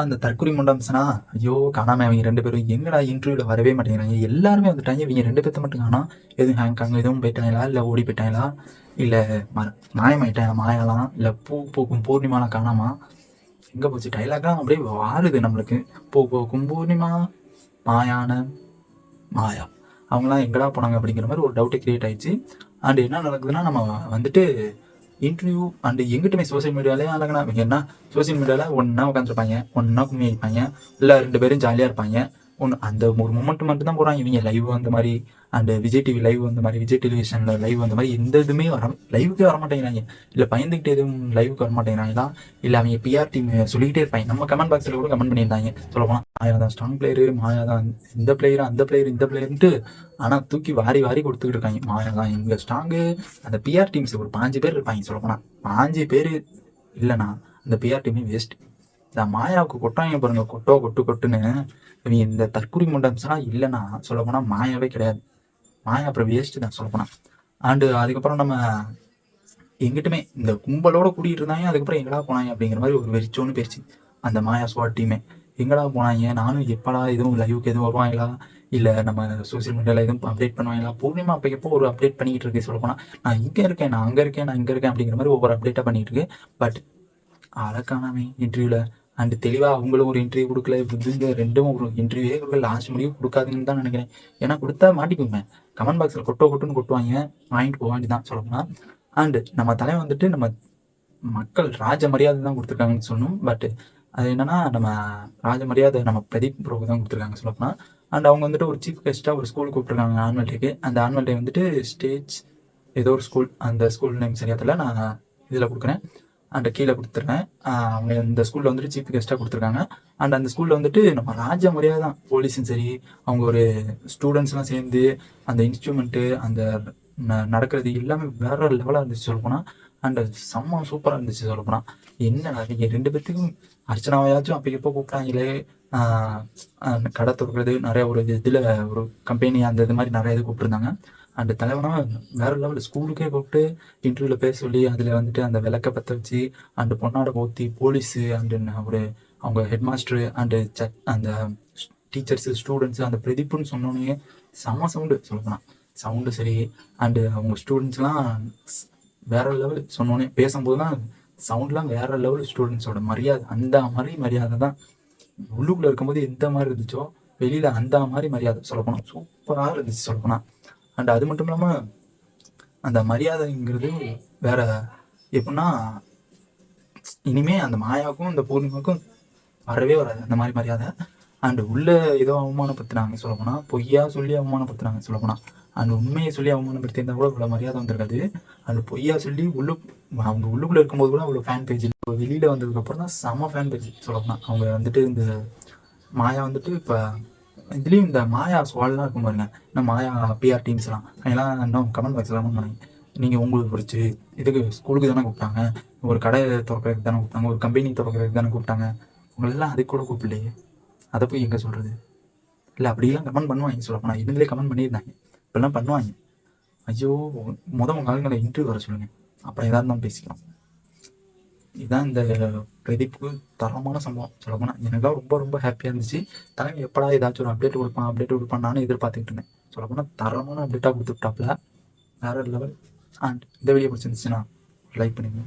அந்த தற்குறி முண்டம்ஸ்னா ஐயோ காணாம அவங்க 2 பேரும் எங்கடா இன்டர்வியூல வரவே மாட்டேங்கிறாங்க. எல்லாருமே வந்துட்டாங்க. இவங்க 2 பேர்த்த மட்டும் காணோம். எதுவும் ஹேங்காங் எதுவும் போயிட்டாங்களா, இல்லை ஓடி போயிட்டாங்களா, இல்லை மாயமாயிட்டாங்க மாயாலாம், இல்லை பூ பூக்கும் பூர்ணிமாலாம் காணாமா, எங்கே போச்சு டைலாக்லாம் அப்படியே வாருது நம்மளுக்கு. பூ பூக்கும் பூர்ணிமா மாயான மாயா அவங்களாம் எங்கடா போனாங்க அப்படிங்கிற மாதிரி ஒரு டவுட்டு கிரியேட் ஆயிடுச்சு. அண்ட் என்ன நடக்குதுன்னா, நம்ம வந்துட்டு இன்டர்வியூ அண்ட் எங்கிட்டுமே சோசியல் மீடியாலே அழகனா என்ன சோசியல் மீடியாவில் ஒன்றா உட்காந்துருப்பாங்க, ஒன்றா கும்மி அடிப்பாங்க, இல்லை 2 பேரும் ஜாலியாக இருப்பாங்க. ஒன்று அந்த ஒரு மூமெண்ட் மட்டும் தான் போகிறாங்க. இவங்க லைவ் வந்த மாதிரி அண்டு விஜய் டிவி லைவ் வந்த மாதிரி, விஜய் டெலிவிஷனில் லைவ் வந்த மாதிரி எந்த இதுவுமே லைவுக்கே வரமாட்டேங்கிறாங்க. இல்லை பயந்துக்கிட்டு எதுவும் லைவுக்கு வரமாட்டேங்கிறாங்களா, இல்லை அவங்க பிஆர் டீம் சொல்லிக்கிட்டே இருப்பாங்க. நம்ம கமெண்ட் பாக்ஸில் கூட கமெண்ட் பண்ணியிருந்தாங்க. சொல்லப்போனால் மாயா தான் ஸ்ட்ராங் பிளேயரு, மாயா தான் இந்த பிளேயரு, அந்த பிளேயர், இந்த பிளேயர்ன்ட்டு. ஆனால் தூக்கி வாரி வாரி கொடுத்துக்கிட்டு இருக்காங்க. மாயா தான் எங்கள் ஸ்ட்ராங்கு. அந்த பிஆர் டீம்ஸ் ஒரு 5 பேர் இருப்பாங்க. சொல்லப்போனால் 5 பேர் இல்லைனா அந்த பிஆர் டீமே வேஸ்ட். இந்த மாயாவுக்கு கொட்டாங்க பாருங்க, கொட்டுன்னு. இவங்க இந்த தற்குறி முண்டம்ஸ்லாம் இல்லைன்னா சொல்லப்போனால் மாயாவே கிடையாது. மாயா அப்புறம் வேஸ்ட்டு தான் சொல்லப்போனால். அண்டு அதுக்கப்புறம் நம்ம எங்கிட்டுமே இந்த கும்பலோட கூட்டிகிட்டு இருந்தாங்க. அதுக்கப்புறம் எங்கடா போனாங்க அப்படிங்கிற மாதிரி ஒரு வெறிச்சோன்னு போயிடுச்சு அந்த மாயா ஸ்வாட் டீமே. எங்கடா போனாங்க, நானும் எப்படா எதுவும் லைவுக்கு எதுவும் வருவாங்களா, இல்லை நம்ம சோசியல் மீடியாவில் எதுவும் அப்டேட் பண்ணுவாங்களா. பூர்ணிமா அப்போ எப்போ ஒரு அப்டேட் பண்ணிக்கிட்டு இருக்கு சொல்லப்போனால். நான் இங்கே இருக்கேன், நான் அங்கே இருக்கேன், நான் இங்கே இருக்கேன் அப்படிங்கிற மாதிரி ஒவ்வொரு அப்டேட்டாக பண்ணிகிட்டு இருக்கு. பட் அழகானாமே இன்டர்வியூவில் அண்டு தெளிவாக அவங்களும் ஒரு இன்டர்வியூ கொடுக்கல. இதுங்க ரெண்டும் ஒரு இன்டர்வியூவே கொடுக்கல. லாஸ்ட் முடிவு கொடுக்காதுன்னு தான் நினைக்கிறேன். ஏன்னா கொடுத்தா மாட்டிக்குங்க. கமெண்ட் பாக்ஸில் கொட்டுன்னு கொட்டுவாங்க, வாங்கிட்டு போக வேண்டி தான் சொல்லப்போனால். அண்டு நம்ம தலைவன் வந்துட்டு நம்ம மக்கள் ராஜ மரியாதை தான் கொடுத்துருக்காங்கன்னு சொல்லணும். பட் அது என்னன்னா, நம்ம ராஜ மரியாதை நம்ம பிரதீப் ப்ரோக்கு தான் கொடுத்துருக்காங்க சொல்லப்போனால். அண்ட் அவங்க வந்துட்டு ஒரு சீஃப் கெஸ்ட்டாக ஒரு ஸ்கூல் கூப்பிட்ருக்காங்க ஆனுவல் டேக்கு. அந்த ஆனுவல் டே வந்துட்டு ஸ்டேஜ் ஏதோ ஒரு ஸ்கூல், அந்த ஸ்கூல் நேம் சரியா தெரியல, நான் இதில் கொடுக்குறேன் அண்ட் கீழே கொடுத்துருக்கேன். அவங்க இந்த ஸ்கூலில் வந்துட்டு சீஃப் கெஸ்ட்டாக கொடுத்துருக்காங்க. அண்ட் அந்த ஸ்கூலில் வந்துட்டு நம்ம ராஜ மரியாதை தான். போலீஸும் சரி, அவங்க ஒரு ஸ்டூடெண்ட்ஸ்லாம் சேர்ந்து அந்த இன்ஸ்ட்ருமெண்ட்டு, அந்த நடக்கிறது எல்லாமே வேற லெவலாக இருந்துச்சு சொல்லப்போனால். அண்ட் செம்ம சூப்பராக இருந்துச்சு சொல்லப்போனால். என்ன நீங்கள் 2 பேர்த்துக்கும் அர்ச்சனாவையாச்சும் அப்போ எப்போ கூப்பிட்டாங்களே, கடை திறக்கிறது நிறைய ஒரு இதில் ஒரு கம்பெனி அந்த இது மாதிரி நிறைய இது கூப்பிட்டுருந்தாங்க. அண்டு தலைவனாக வேறு லெவலில் ஸ்கூலுக்கே கூப்பிட்டு இன்டர்வியூவில் பேச சொல்லி அதில் வந்துட்டு அந்த விளக்க பற்ற வச்சு அண்டு பொன்னாடை போத்தி போலீஸு அண்டு ஒரு அவங்க ஹெட் மாஸ்டரு அண்டு அந்த டீச்சர்ஸு ஸ்டூடெண்ட்ஸு அந்த பிரதீப்புன்னு சொன்னோன்னே செம்ம சவுண்டு சொல்லப்போனால். சவுண்டு சரி அண்டு அவங்க ஸ்டூடெண்ட்ஸ்லாம் வேறு லெவல் சொன்னோன்னே பேசும்போது தான் சவுண்ட்லாம் வேறு லெவல். ஸ்டூடெண்ட்ஸோட மரியாதை அந்த மாதிரி மரியாதை தான் உள்ளுக்குள்ளே இருக்கும்போது எந்த மாதிரி இருந்துச்சோ வெளியில் அந்த மாதிரி மரியாதை சொல்லப்போனால் சூப்பராக இருந்துச்சு சொல்லப்போனால். அண்ட் அது மட்டும் இல்லாமல் அந்த மரியாதைங்கிறது வேற எப்படின்னா, இனிமேல் அந்த மாயாவுக்கும் இந்த பூர்ணிமாவுக்கும் வரவே வராது அந்த மாதிரி மரியாதை. அண்டு உள்ளே ஏதோ அவமானப்படுத்துனாங்க சொல்லப்போனால், பொய்யா சொல்லி அவமானப்படுத்துனாங்க சொல்லப்போனால். அந்த உண்மையை சொல்லி அவமானப்படுத்தியிருந்தா கூட இவ்வளோ மரியாதை வந்திருக்காது. அந்த பொய்யா சொல்லி அவங்க உள்ளுக்குள்ளே இருக்கும்போது கூட அவ்வளோ ஃபேன் பேஜ். இப்போ வெளியில் வந்ததுக்கப்புறம் தான் செம ஃபேன் பேஜ் சொல்லப்போனால். அவங்க வந்துட்டு இந்த மாயா வந்துட்டு இப்போ இதுலேயும் இந்த மாயா ஸ்வால்லாம் இருக்கும் பாருங்க, இந்த மாயா பிஆர் டீம்ஸ்லாம் அதெல்லாம் இன்னும் கமெண்ட் பாக்ஸில் கமெண்ட் பண்ணாங்க. நீங்கள் உங்களுக்கு பிடிச்சி இதுக்கு ஸ்கூலுக்கு தானே கூப்பிட்டாங்க, ஒரு கடை திறக்கிறதுக்கு தானே கூப்பிட்டாங்க, ஒரு கம்பெனி திறக்கிறதுக்கு தானே கூப்பிட்டாங்க, உங்களெல்லாம் அதுக்கு கூட கூப்பிடலையே, அதை போய் எங்கே சொல்கிறது. இல்லை அப்படிலாம் கமெண்ட் பண்ணுவாங்க சொல்லப்போனால். இதுலேயே கமெண்ட் பண்ணியிருந்தாங்க, இப்படிலாம் பண்ணுவாங்க. ஐயோ உங்கள் ஆளுங்களை இன்டர்வியூ வர சொல்லுங்கள், அப்புறம் எதாக இருந்தாலும் பேசிக்கலாம். இதுதான் இந்த பிரதீப்புக்கு தரமான சம்பவம் சொல்லப்போனால். எனக்குலாம் ரொம்ப ரொம்ப ஹாப்பியாக இருந்துச்சு. தலைமை எப்படா ஏதாச்சும் ஒரு அப்டேட் கொடுப்பான் நானும் எதிர்பார்த்துக்கிட்டு இருந்தேன் சொல்லப்போனால். தரமான அப்டேட்டாக கொடுத்துட்டாப்புல வேறு லெவல். அண்ட் இந்த வீடியோ பிடிச்சிருந்துச்சுன்னா லைக் பண்ணிடுங்க.